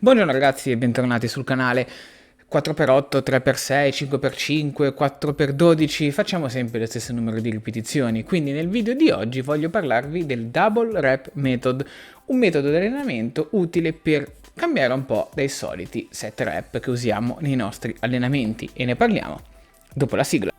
Buongiorno ragazzi e bentornati sul canale. 4x8, 3x6, 5x5, 4x12, facciamo sempre lo stesso numero di ripetizioni, quindi nel video di oggi voglio parlarvi del Double Rep Method, un metodo di allenamento utile per cambiare un po' dai soliti set rep che usiamo nei nostri allenamenti e ne parliamo dopo la sigla.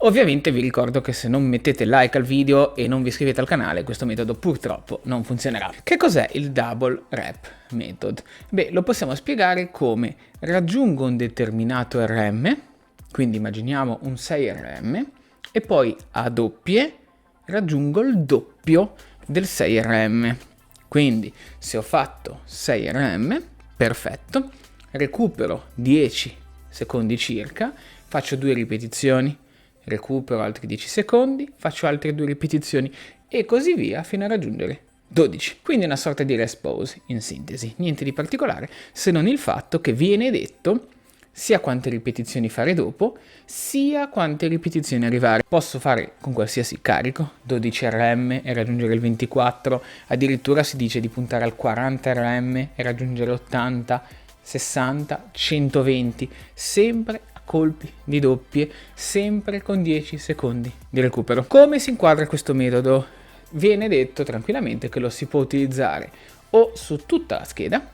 Ovviamente vi ricordo che se non mettete like al video e non vi iscrivete al canale, questo metodo purtroppo non funzionerà. Che cos'è il Double Rep Method? Beh, lo possiamo spiegare come raggiungo un determinato RM, quindi immaginiamo un 6 RM, e poi a doppie raggiungo il doppio del 6 RM. Quindi se ho fatto 6 RM, perfetto, recupero 10 secondi circa, faccio 2 ripetizioni, recupero altri 10 secondi, faccio altre 2 ripetizioni e così via fino a raggiungere 12. Quindi una sorta di rest pause in sintesi, niente di particolare se non il fatto che viene detto sia quante ripetizioni fare dopo, sia quante ripetizioni arrivare. Posso fare con qualsiasi carico, 12 RM e raggiungere il 24, addirittura si dice di puntare al 40 RM e raggiungere 80, 60, 120, sempre colpi di doppie, sempre con 10 secondi di recupero. Come si inquadra questo metodo? Viene detto tranquillamente che lo si può utilizzare o su tutta la scheda,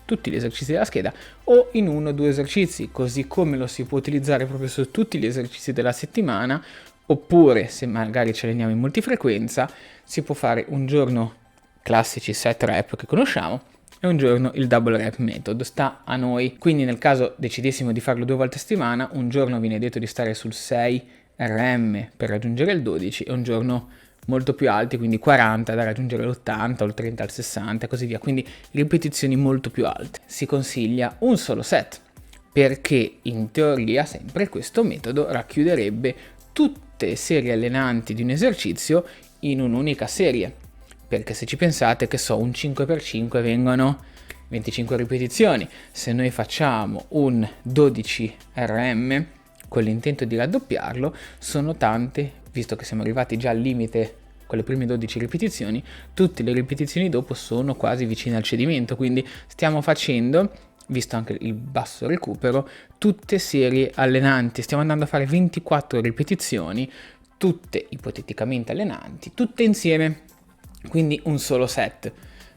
tutti gli esercizi della scheda, o in 1 o 2 esercizi, così come lo si può utilizzare proprio su tutti gli esercizi della settimana, oppure se magari ci alleniamo in multifrequenza, si può fare un giorno classici set rep che conosciamo, e un giorno il Double Rep Method, sta a noi. Quindi nel caso decidessimo di farlo 2 volte a settimana, un giorno viene detto di stare sul 6 RM per raggiungere il 12 e un giorno molto più alti, quindi 40 da raggiungere l'80 o il 30 al 60 e così via, quindi ripetizioni molto più alte. Si consiglia un solo set perché in teoria sempre questo metodo racchiuderebbe tutte le serie allenanti di un esercizio in un'unica serie. Perché se ci pensate, che so, un 5x5 vengono 25 ripetizioni. Se noi facciamo un 12 RM con l'intento di raddoppiarlo, sono tante, visto che siamo arrivati già al limite con le prime 12 ripetizioni, tutte le ripetizioni dopo sono quasi vicine al cedimento, quindi stiamo facendo, visto anche il basso recupero, tutte serie allenanti, stiamo andando a fare 24 ripetizioni, tutte ipoteticamente allenanti, tutte insieme. Quindi un solo set.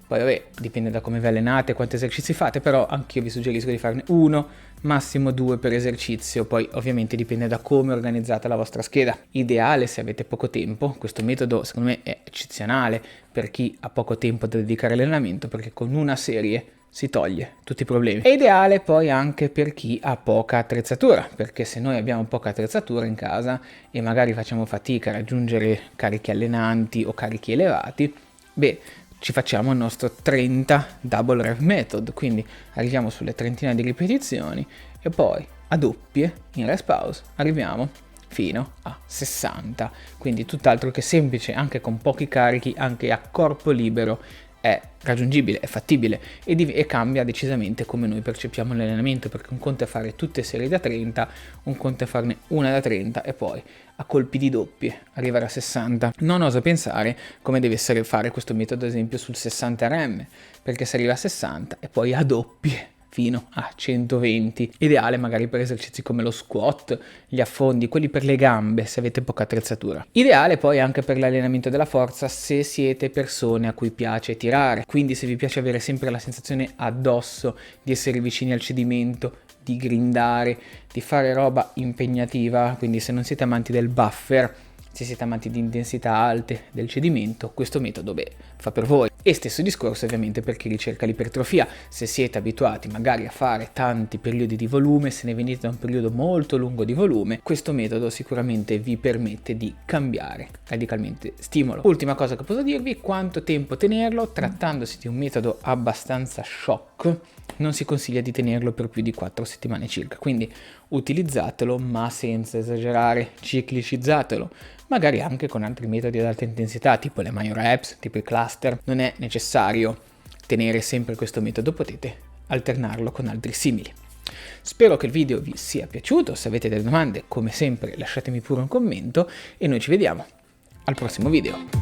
Poi vabbè, dipende da come vi allenate, quanti esercizi fate, però anch'io vi suggerisco di farne 1, massimo 2 per esercizio. Poi ovviamente dipende da come è organizzata la vostra scheda. Ideale se avete poco tempo, questo metodo secondo me è eccezionale per chi ha poco tempo da dedicare all'allenamento, perché con una serie si toglie tutti i problemi. È ideale poi anche per chi ha poca attrezzatura, perché se noi abbiamo poca attrezzatura in casa e magari facciamo fatica a raggiungere carichi allenanti o carichi elevati, beh, ci facciamo il nostro 30 Double Rep Method, quindi arriviamo sulle trentina di ripetizioni e poi a doppie in rest pause arriviamo fino a 60, quindi tutt'altro che semplice, anche con pochi carichi, anche a corpo libero è raggiungibile, è fattibile e cambia decisamente come noi percepiamo l'allenamento, perché un conto è fare tutte serie da 30, un conto è farne una da 30 e poi a colpi di doppie arrivare a 60. Non oso pensare come deve essere fare questo metodo ad esempio sul 60 RM, perché si arriva a 60 e poi a doppie fino a 120, ideale magari per esercizi come lo squat, gli affondi, quelli per le gambe se avete poca attrezzatura. Ideale poi anche per l'allenamento della forza se siete persone a cui piace tirare, quindi se vi piace avere sempre la sensazione addosso di essere vicini al cedimento, di grindare, di fare roba impegnativa, quindi se non siete amanti del buffer, se siete amanti di intensità alte del cedimento, questo metodo fa per voi. E stesso discorso ovviamente per chi ricerca l'ipertrofia, se siete abituati magari a fare tanti periodi di volume, se ne venite da un periodo molto lungo di volume, questo metodo sicuramente vi permette di cambiare radicalmente stimolo. Ultima cosa che posso dirvi, quanto tempo tenerlo. Trattandosi di un metodo abbastanza shock, non si consiglia di tenerlo per più di 4 settimane circa, quindi utilizzatelo ma senza esagerare, ciclicizzatelo, magari anche con altri metodi ad alta intensità tipo le myo reps, tipo i cluster. Non è necessario tenere sempre questo metodo, potete alternarlo con altri simili. Spero che il video vi sia piaciuto, se avete delle domande come sempre lasciatemi pure un commento e noi ci vediamo al prossimo video.